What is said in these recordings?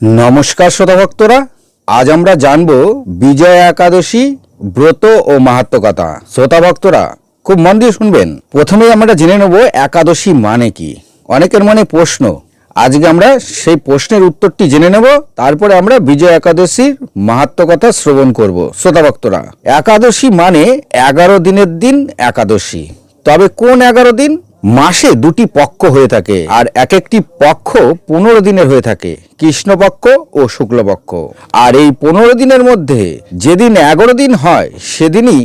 নমস্কার শ্রোতা ভক্তরা, আজ আমরা জানব বিজয়া একাদশী ব্রত ও মাহাত্ম্য কথা। শ্রোতা ভক্তরা খুব মন দিয়ে শুনবেন। প্রথমেই আমরা জেনে নেব একাদশী মানে কি। অনেকের মনে প্রশ্ন, আজকে আমরা সেই প্রশ্নের উত্তরটি জেনে নেব, তারপরে আমরা বিজয়া একাদশীর মাহাত্ম্য কথা শ্রবণ করব। শ্রোতা ভক্তরা, একাদশী মানে 11 দিনের দিন একাদশী। তবে কোন 11 দিন? মাসে দুটি পক্ষ হয়ে থাকে, আর এক একটি পক্ষ 15 দিনের হয়ে থাকে, কৃষ্ণপক্ষ ও শুক্লপক্ষ। আর এই 15 দিনের মধ্যে যেদিন 11 দিন হয় সেদিনই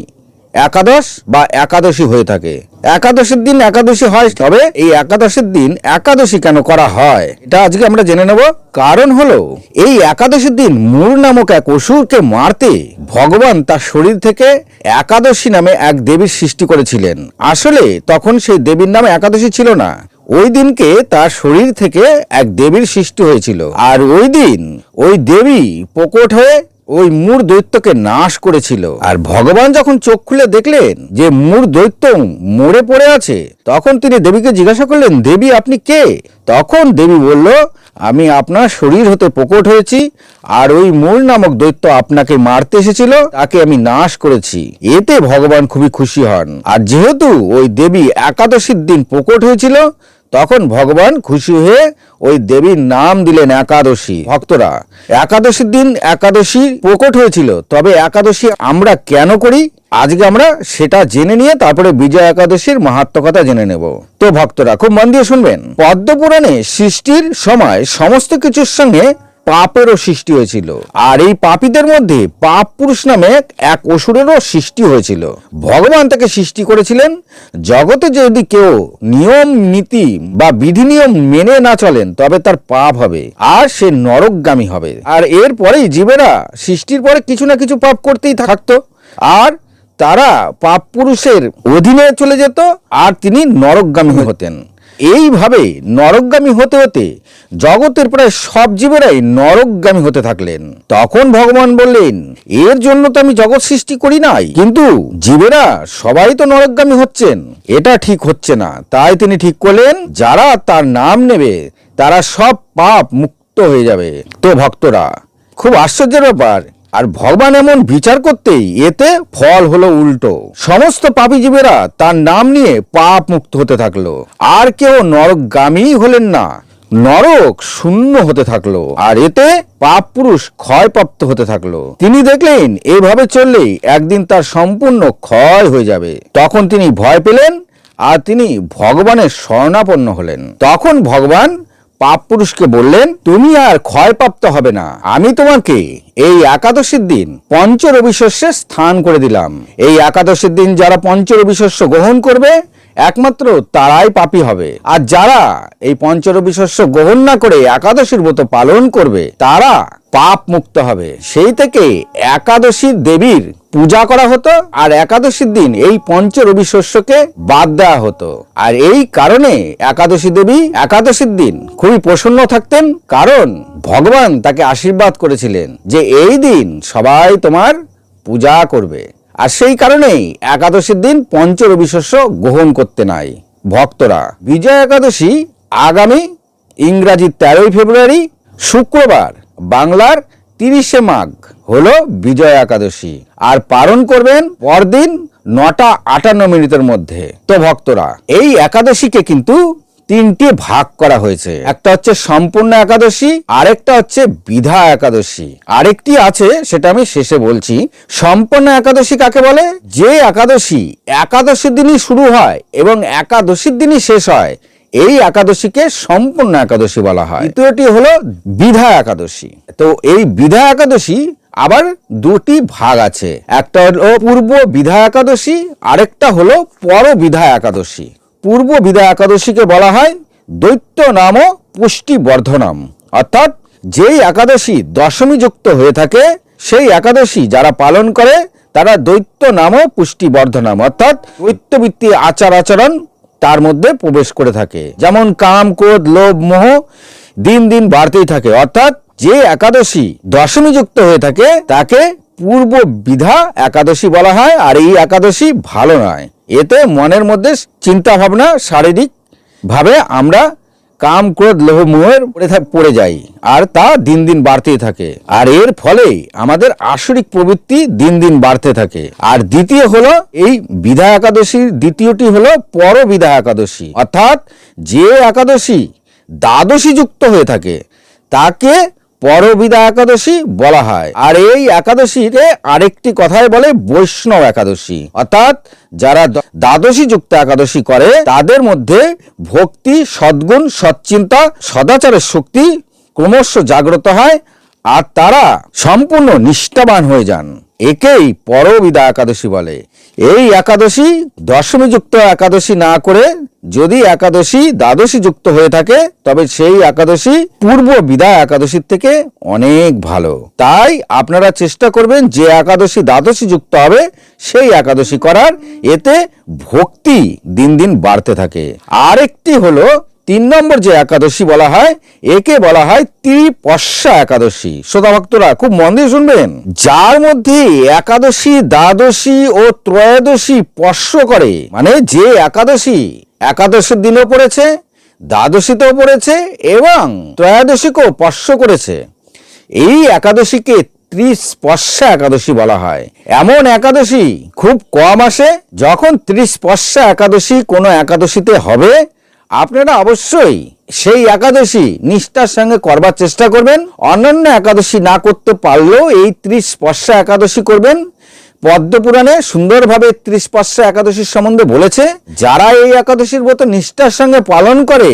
একাদশ বা একাদশী হয়ে থাকে। একাদশীর দিন একাদশী হয়। তবে এই একাদশীর দিন একাদশী কেন করা হয় এটা আজকে আমরা জেনে নেব। কারণ হলো, এই একাদশীর দিন মূর নামক এক অসুরকে মারতে ভগবান তার শরীর থেকে একাদশী নামে এক দেবীর সৃষ্টি করেছিলেন। আসলে তখন সেই দেবীর নামে একাদশী ছিল না। ওই দিনকে তার শরীর থেকে এক দেবীর সৃষ্টি হয়েছিল, আর ওই দিন ওই দেবী প্রকট হয়ে ওই মূর দৈত্যকে নাশ করেছিল। আর ভগবান যখন চোখ খুলে দেখলেন যে মূর দৈত্য মরে পড়ে আছে, তখন তিনি দেবীকে জিজ্ঞাসা করলেন, দেবী আপনি কে? তখন দেবী বলল, আমি আপনার শরীর হতে প্রকট হয়েছি, আর ওই মূর নামক দৈত্য আপনাকে মারতে এসেছিল, তাকে আমি নাশ করেছি। এতে ভগবান খুবই খুশি হন। আর যেহেতু ওই দেবী একাদশীর দিন প্রকট হয়েছিল, তখন ভগবান খুশি হয়ে ওই দেবীর নাম দিলেন একাদশী। ভক্তরা, একাদশীর দিন একাদশী প্রকট হয়েছিল। তবে একাদশী আমরা কেন করি আজকে আমরা সেটা জেনে নিয়ে তারপরে বিজয়া একাদশীর মাহাত্ম্য কথা জেনে নেব। তো ভক্তরা খুব মন দিয়ে শুনবেন। পদ্মপুরাণে সৃষ্টির সময় সমস্ত কিছুর সঙ্গে পাপেরও সৃষ্টি হয়েছিল, আর এই পাপীদের মধ্যে পাপ পুরুষ নামে এক অসুরেরও সৃষ্টি হয়েছিল। ভগবান তাকে সৃষ্টি করেছিলেন জগতে যদি কেউ নিয়ম নীতি বা বিধি নিয়ম মেনে না চলেন তবে তার পাপ হবে, আর সে নরকগামী হবে। আর এরপরেই জীবেরা সৃষ্টির পরে কিছু না কিছু পাপ করতেই থাকতো, আর তারা পাপ পুরুষের অধীনে চলে যেত, আর তিনি নরকগামী হতেন। এইভাবে নরকগামী হতে হতে জগতের প্রায় সব জীবেরাই নরকগামী হতে থাকলেন। তখন ভগবান বললেন, এর জন্য তো আমি জগৎ সৃষ্টি করি নাই, কিন্তু জীবেরা সবাই তো নরকগামী হচ্ছেন, এটা ঠিক হচ্ছে না। তাই তিনি ঠিক করলেন, যারা তার নাম নেবে তারা সব পাপ মুক্ত হয়ে যাবে। তো ভক্তরা, খুব আশ্চর্যের ব্যাপার, আর ভগবান এমন বিচার করতেই এতে ফল হলো উল্টো। সমস্ত পাপী জীবেরা তার নাম নিয়ে পাপ মুক্ত হতে থাকলো, আর কেউ নরকগামী হলেন না, নরক শূন্য হতে থাকলো, আর এতে পাপ পুরুষ ক্ষয়প্রাপ্ত হতে থাকলো। তিনি দেখলেন এইভাবে চললেই একদিন তার সম্পূর্ণ ক্ষয় হয়ে যাবে। তখন তিনি ভয় পেলেন, আর তিনি ভগবানের শরণাপন্ন হলেন। তখন ভগবান পাপ পুরুষকে বললেন, তুমি আর ক্ষয়প্রাপ্ত হবে না। আমি তোমাকে এই একাদশীর দিন পঞ্চরবি শস্যে স্থান করে দিলাম। এই একাদশীর দিন যারা পঞ্চরবি শস্য গ্রহণ করবে একমাত্র তারাই পাপী হবে, আর যারা এই পঞ্চরবি শস্য গ্রহণ না করে একাদশীর ব্রত পালন করবে তারা পাপ মুক্ত হবে। সেই থেকে একাদশী দেবীর পূজা করা হতো, আর একাদশীর দিন এই পঞ্চরবি শস্যকে বাদ দেওয়া হতো। আর এই কারণে একাদশী দেবী একাদশীর দিন খুবই প্রসন্ন থাকতেন, কারণ ভগবান তাকে আশীর্বাদ করেছিলেন যে এই দিন সবাই তোমার পূজা করবে। আর সেই কারণেই একাদশীর দিন পঞ্চরবি শস্য গ্রহণ করতে নাই। ভক্তরা, বিজয়া একাদশী আগামী ইংরাজি 13ই ফেব্রুয়ারি শুক্রবার, বাংলার 30শে মাঘ হলো বিজয়া একাদশী, আর পালন করবেন পরদিন 9:58 মধ্যে। তো ভক্তরা, এই একাদশীকে কিন্তু 3টে ভাগ করা হয়েছে। একটা হচ্ছে সম্পূর্ণ একাদশী, আরেকটা হচ্ছে বিধা একাদশী, আরেকটি আছে সেটা আমি শেষে বলছি। সম্পূর্ণ একাদশী কাকে বলে? যে একাদশী একাদশীর দিনই শুরু হয় এবং একাদশীর দিনই শেষ হয়, এই একাদশীকে সম্পূর্ণ একাদশী বলা হয়। দ্বিতীয়টি হলো বিধা একাদশী। তো এই বিধা একাদশী আবার দুটি ভাগ আছে, একটা হলো পূর্ব বিধা একাদশী, আরেকটা হলো পর বিধা একাদশী। পূর্ব বিধা একাদশীকে বলা হয় দৈত্য নাম পুষ্টি বর্ধনম, অর্থাৎ যেই একাদশী দশমী যুক্ত হয়ে থাকে সেই একাদশী যারা পালন করে তারা দৈত্য নাম পুষ্টি বর্ধনম, অর্থাৎ দৈত্যবৃত্তি আচার আচরণ তার মধ্যে প্রবেশ করে থাকে। যেমন কাম, ক্রোধ, লোভ, মোহ দিন দিন বাড়তেই থাকে। অর্থাৎ যে একাদশী দশমী যুক্ত হয়ে থাকে তাকে পূর্ব বিধা একাদশী বলা হয়। আর এই একাদশী ভালো নয়, এতে মনের মধ্যে চিন্তা ভাবনা শারীরিক ভাবে আমরা কাম ক্রোধ লোভ মোহের পড়ে যায়, আর তা দিন দিন বাড়তেই থাকে। আর এর ফলে আমাদের আসরিক প্রবৃত্তি দিন দিন বাড়তে থাকে। আর দ্বিতীয় হলো এই বিধা একাদশীর দ্বিতীয়টি হলো পরবিধা একাদশী, অর্থাৎ যে একাদশী দ্বাদশী যুক্ত হয়ে থাকে তাকে পরবিধা একাদশী বলা হয়। আর এই একাদশীতে আরেকটি কথায় বলে বৈষ্ণব একাদশী, অর্থাৎ যারা দ্বাদশী যুক্ত একাদশী করে তাদের মধ্যে ভক্তি, সদ্গুণ, সচ্চিন্তা, সদাচারের শক্তি ক্রমশ জাগ্রত হয়, আর তারা সম্পূর্ণ নিষ্ঠাবান হয়ে যান। একেই পরবিধা একাদশী বলে। এই একাদশী দশমী যুক্ত একাদশী না করে যদি একাদশী দ্বাদশী যুক্ত হয়ে থাকে তবে সেই একাদশী পূর্ব বিধা একাদশীর থেকে অনেক ভালো। তাই আপনারা চেষ্টা করবেন যে একাদশী দ্বাদশী যুক্ত হবে সেই একাদশী করার, এতে ভক্তি দিন দিন বাড়তে থাকে। আরেকটি হলো 3 নম্বর যে একাদশী বলা হয়, একে বলা হয় ত্রিপস্যা একাদশী। শ্রোতা ভক্তরা খুব মন দিয়ে শুনবেন, যার মধ্যে একাদশী, দ্বাদশী ও ত্রয়োদশী স্পর্শ করে, মানে যে একাদশী একাদশীর দিনও পড়েছে, দ্বাদশীতেও পড়েছে এবং ত্রয়োদশীকেও স্পর্শ করেছে, এই একাদশীকে ত্রিস্পর্শা একাদশী বলা হয়। এমন একাদশী খুব কম আসে। যখন ত্রিস্পর্শা একাদশী কোনো একাদশীতে হবে, আপনারা অবশ্যই সেই একাদশী নিষ্ঠার সঙ্গে করবার চেষ্টা করবেন। অন্যান্য একাদশী না করতে পারলেও এই ত্রিস্পর্শা একাদশী করবেন। পদ্মপুরাণে সুন্দরভাবে ত্রিস্পর্শা একাদশীর সম্বন্ধে বলেছে। যারা এই একাদশীর ব্রত নিষ্ঠার সঙ্গে পালন করে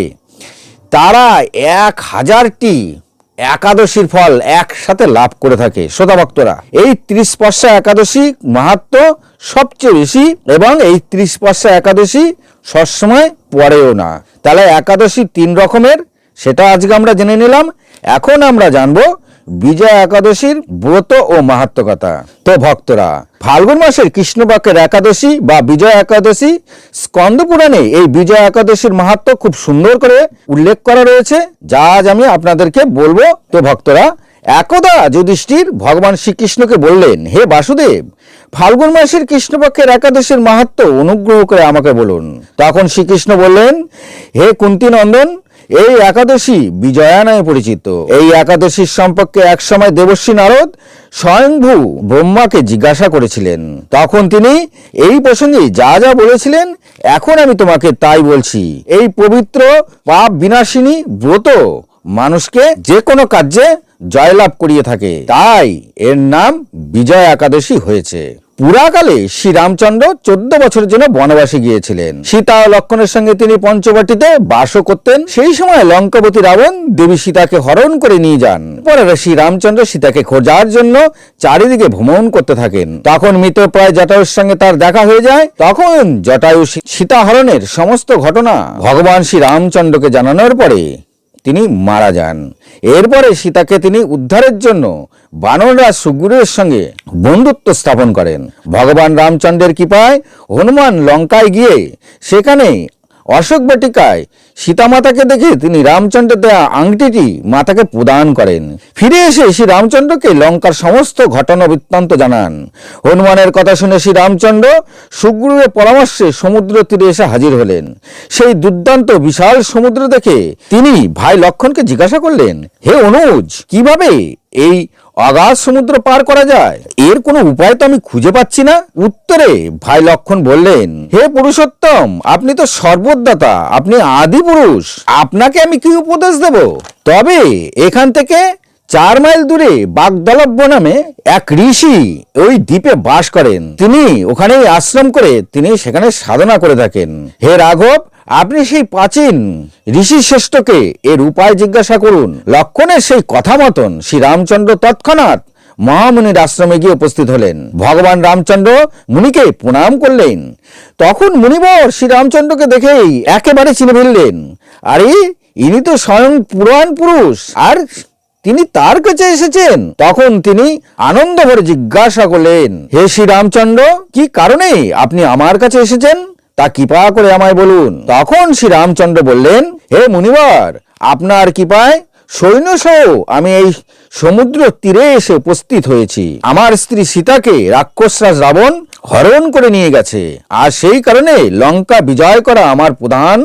তারা 1000টি একাদশীর ফল একসাথে লাভ করে থাকে। শ্রোতা ভক্তরা, এই ত্রিস্পর্শা একাদশী মাহাত্ম্য সবচেয়ে বেশি এবং এই ত্রিস্পর্শা একাদশী সবসময় পড়েও না। তাহলে একাদশী 3 রকমের, সেটা আজকে আমরা জেনে নিলাম। এখন আমরা জানবো বিজয়া একাদশীর ব্রত ও মাহাত্ম্য কথা। তো ভক্তরা, ফাল্গুন মাসের কৃষ্ণপক্ষের একাদশী বা বিজয়া একাদশী, স্কন্দ পুরাণে এই বিজয়া একাদশীর মাহাত্ম্য খুব সুন্দর করে উল্লেখ করা রয়েছে, যা আজ আমি আপনাদেরকে বলবো। তো ভক্তরা, একদা যুধিষ্ঠির ভগবান শ্রীকৃষ্ণকে বললেন, হে বাসুদেব, ফাল্গুন মাসের কৃষ্ণপক্ষের একাদশীর মাহাত্ম্য অনুগ্রহ করে আমাকে বলুন। তখন শ্রীকৃষ্ণ বললেন, হে কুন্তী নন্দন, এই একাদশী বিজয়া নামে পরিচিত। এই একাদশীর সম্পর্কে একসময় দেবর্ষী নারদ স্বয়ংভূ ব্রহ্মাকে জিজ্ঞাসা করেছিলেন। তখন তিনি এই প্রসঙ্গে যা যা বলেছিলেন এখন আমি তোমাকে তাই বলছি। এই পবিত্র পাপ বিনাশিনী ব্রত মানুষকে যে কোনো কার্যে জয়লাভ করিয়ে থাকে, তাই এর নাম বিজয়া একাদশী হয়েছে। পুরাকালে শ্রীরামচন্দ্র 14 বছরের জন্য বনবাসে গিয়েছিলেন। সীতা ও লক্ষ্মণের সঙ্গে তিনি পঞ্চবটিতে বাসও করতেন। সেই সময় লঙ্কাপতি রাবণ দেবী সীতাকে হরণ করে নিয়ে যান। পরে শ্রীরামচন্দ্র সীতাকে খোঁজার জন্য চারিদিকে ভ্রমণ করতে থাকেন। তখন মৃতপ্রায় জটায়ুর সঙ্গে তার দেখা হয়ে যায়। তখন জটায়ু সীতা হরণের সমস্ত ঘটনা ভগবান শ্রীরামচন্দ্রকে জানানোর পরে তিনি মারা যান। এরপরে সীতাকে তিনি উদ্ধারের জন্য বানররাজ সুগ্রীবের সঙ্গে বন্ধুত্ব স্থাপন করেন। ভগবান রামচন্দ্রের কৃপায় হনুমান লঙ্কায় গিয়ে সেখানে অশোক বাটিকায় সীতামাতাকে দেখে তিনি রামচন্দ্রের দেয়া আংটিটি মাতাকে প্রদান করেন। ফিরে এসে শ্রী রামচন্দ্রকে লঙ্কার সমস্ত ঘটনা বৃত্তান্ত জানান। হনুমানের কথা শুনে শ্রী রামচন্দ্র সুগ্রীবের পরামর্শে সমুদ্র তীরে এসে হাজির হলেন। সেই দুর্দান্ত বিশাল সমুদ্র দেখে তিনি ভাই লক্ষ্মণকে জিজ্ঞাসা করলেন, হে অনুজ, কিভাবে এই অগাধ সমুদ্র পার করা যায়? এর কোনো উপায় তো আমি খুঁজে পাচ্ছি না। উত্তরে ভাই লক্ষ্মণ বললেন, হে পুরুষোত্তম, আপনি তো সর্বদাতা, আপনি আদি পুরুষ, আপনাকে আমি কি উপদেশ দেব? তবে এখান থেকে 4 মাইল দূরে বাগদলভ্য নামে এক ঋষি ওই দ্বীপে বাস করেন। তিনি ওখানেই আশ্রম করে তিনি সেখানে সাধনা করে থাকেন। হে রাঘব, আপনি সেই প্রাচীন ঋষি শ্রেষ্ঠকে এর উপায় জিজ্ঞাসা করুন। লক্ষ্মণের সেই কথা মতন শ্রী রামচন্দ্র তৎক্ষণাৎ মহামুনির আশ্রমে গিয়ে উপস্থিত হলেন। ভগবান রামচন্দ্র মুনিকে প্রণাম করলেন। তখন মুনিবর শ্রী রামচন্দ্রকে দেখেই একেবারে চিনে ফেললেন, আরে ইনি তো স্বয়ং পুরাণ পুরুষ, আর তিনি তার কাছে এসেছেন। তখন তিনি আনন্দ ভরে জিজ্ঞাসা করলেন, হে শ্রী রামচন্দ্র, কি কারণে আপনি আমার কাছে এসেছেন তা কৃপা করে আমায় বলুন। তখন শ্রী রামচন্দ্র বললেন, হে মুনিবর, আপনার কৃপায় সৈন্যসহ আমি এই সমুদ্র তীরে এসে উপস্থিত হয়েছি। আমার স্ত্রী সীতাকে রাক্ষসরাজ রাবণ হরণ করে নিয়ে গেছে, আর সেই কারণে লঙ্কা বিজয় করা আমার প্রধান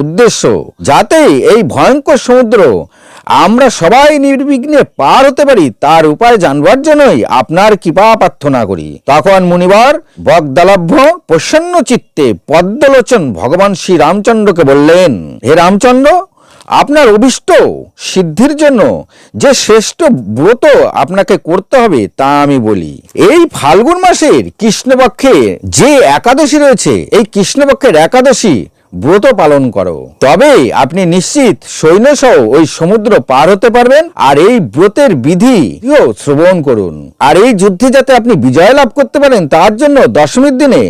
উদ্দেশ্য, যাতে এই ভয়ঙ্কর সমুদ্র আমরা সবাই নির্বিঘ্নে পার হতে পারি তার উপায় জানবার জন্যই আপনার কৃপা প্রার্থনা করি। তখন মুনিবর বগদালভ্য প্রসন্ন চিত্তে পদ্মলোচন ভগবান শ্রী রামচন্দ্রকে বললেন, হে রামচন্দ্র, আপনার অভিষ্ট সিদ্ধির জন্য যে শ্রেষ্ঠ ব্রত আপনাকে করতে হবে তা আমি বলি। এই ফাল্গুন মাসের কৃষ্ণপক্ষে যে একাদশী রয়েছে, এই কৃষ্ণপক্ষের একাদশী ব্রত পালন করো, তবে আপনি নিশ্চিত সৈন্যসহ ওই সমুদ্র পার হতে পারবেন। আর এই ব্রতের বিধি শ্রবণ করুন। আর এই যুদ্ধে যাতে আপনি বিজয় লাভ করতে পারেন তার জন্য দশমীর দিনে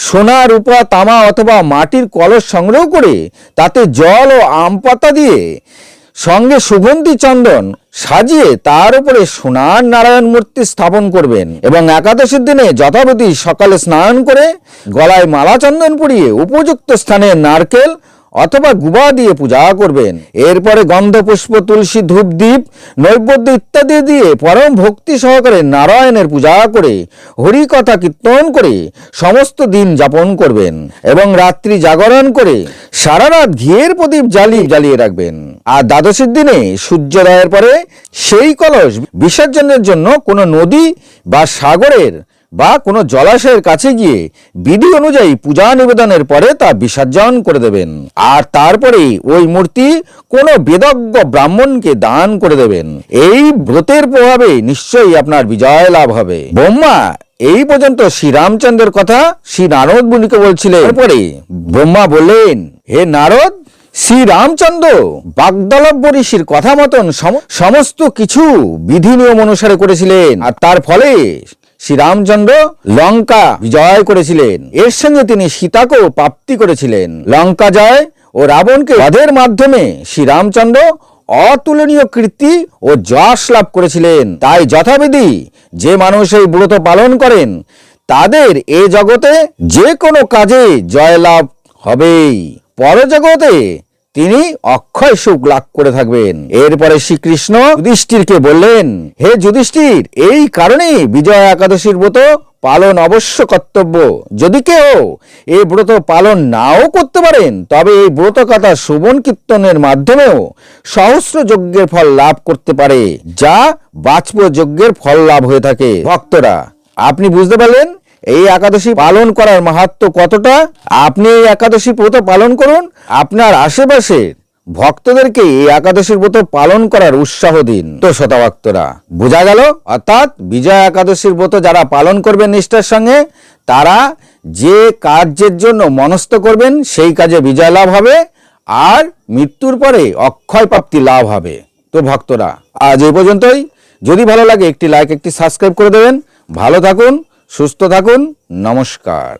সোনা, রূপা, তামা অথবা মাটির কলস সংগ্রহ করে তাতে জল ও আম পাতা দিয়ে সঙ্গে সুগন্ধি চন্দন সাজিয়ে তার উপরে সোনার নারায়ণ মূর্তি স্থাপন করবেন এবং একাদশীর দিনে যথাবিধি সকালে স্নান করে গলায় মালা চন্দন পরিয়ে উপযুক্ত স্থানে নারকেল অথবা গুবা দিয়ে পূজা করবেন। এরপরে গন্ধ, পুষ্প, তুলসী, ধূপ, দীপ, নৈবেদ্য ইত্যাদি দিয়ে পরম ভক্তি সহকারে নারায়ণের পূজা করে হরি কথা কীর্তন করে সমস্ত দিন যাপন করবেন এবং রাত্রি জাগরণ করে সারা রাত ঘিয়ের প্রদীপ জ্বালিয়ে রাখবেন। আর দ্বাদশীর দিনে সূর্যোদয়ের পরে সেই কলস বিসর্জনের জন্য কোনো নদী বা সাগরের বা কোনো জলাশয়ের কাছে গিয়ে বিধি অনুযায়ী পূজা নিবেদনের পরে তা বিসর্জন করে দেবেন। আর তারপরে ওই মূর্তি কোনো বেদজ্ঞ ব্রাহ্মণকে দান করে দেবেন। এই ব্রতের প্রভাবে নিশ্চয়ই আপনার বিজয় লাভ হবে। ব্রহ্মা এই পর্যন্ত শ্রীরামচন্দ্রের কথা শ্রী নারদ মুনিকে বলছিলেন। এরপরে ব্রহ্মা বললেন, হে নারদ, শ্রী রামচন্দ্র বাগদলভ্য ঋষির কথা মতন সমস্ত কিছু বিধি নিয়ম অনুসারে করেছিলেন। আর তার ফলে শ্রীরামচন্দ্র লঙ্কা বিজয় করেছিলেন। এর সঙ্গে তিনি সীতাকেও প্রাপ্তি করেছিলেন। লঙ্কা জয় ও রাবণকে বধের মাধ্যমে শ্রীরামচন্দ্র অতুলনীয় কীর্তি ও যশ লাভ করেছিলেন। তাই যথাবিধি যে মানুষ এই ব্রত পালন করেন তাদের এ জগতে যে কোনো কাজে জয় লাভ হবেই, পরজগতে তিনি অক্ষয় সুখ লাভ করে থাকবেন। এরপরে শ্রীকৃষ্ণ যুধিষ্ঠিরকে বললেন, হে যুধিষ্ঠির, এই কারণেই বিজয়া একাদশীর ব্রত পালন অবশ্য কর্তব্য। যদি কেউ এই ব্রত পালন নাও করতে পারেন তবে এই ব্রত কথা শ্রবণ কীর্তনের মাধ্যমেও সহস্র যজ্ঞের ফল লাভ করতে পারে, যা বাষ্প যজ্ঞের ফল লাভ হয়ে থাকে। ভক্তরা, আপনি বুঝতে পারলেন এই একাদশী পালন করার মাহাত্ম্য কতটা। আপনি এই একাদশী ব্রত পালন করুন, আপনার আশেপাশে ভক্তদেরকে এই একাদশীর ব্রত পালন করার উৎসাহ দিন। তো শ্রোতা ভক্তরা, বোঝা গেল, অর্থাৎ বিজয়া একাদশীর ব্রত যারা পালন করবেন নিষ্ঠার সঙ্গে, তারা যে কার্যের জন্য মনস্থ করবেন সেই কাজে বিজয় লাভ হবে আর মৃত্যুর পরে অক্ষয় প্রাপ্তি লাভ হবে। তো ভক্তরা, আজ এই পর্যন্তই। যদি ভালো লাগে একটি লাইক, একটি সাবস্ক্রাইব করে দেবেন। ভালো থাকুন, সুস্থ থাকুন, নমস্কার।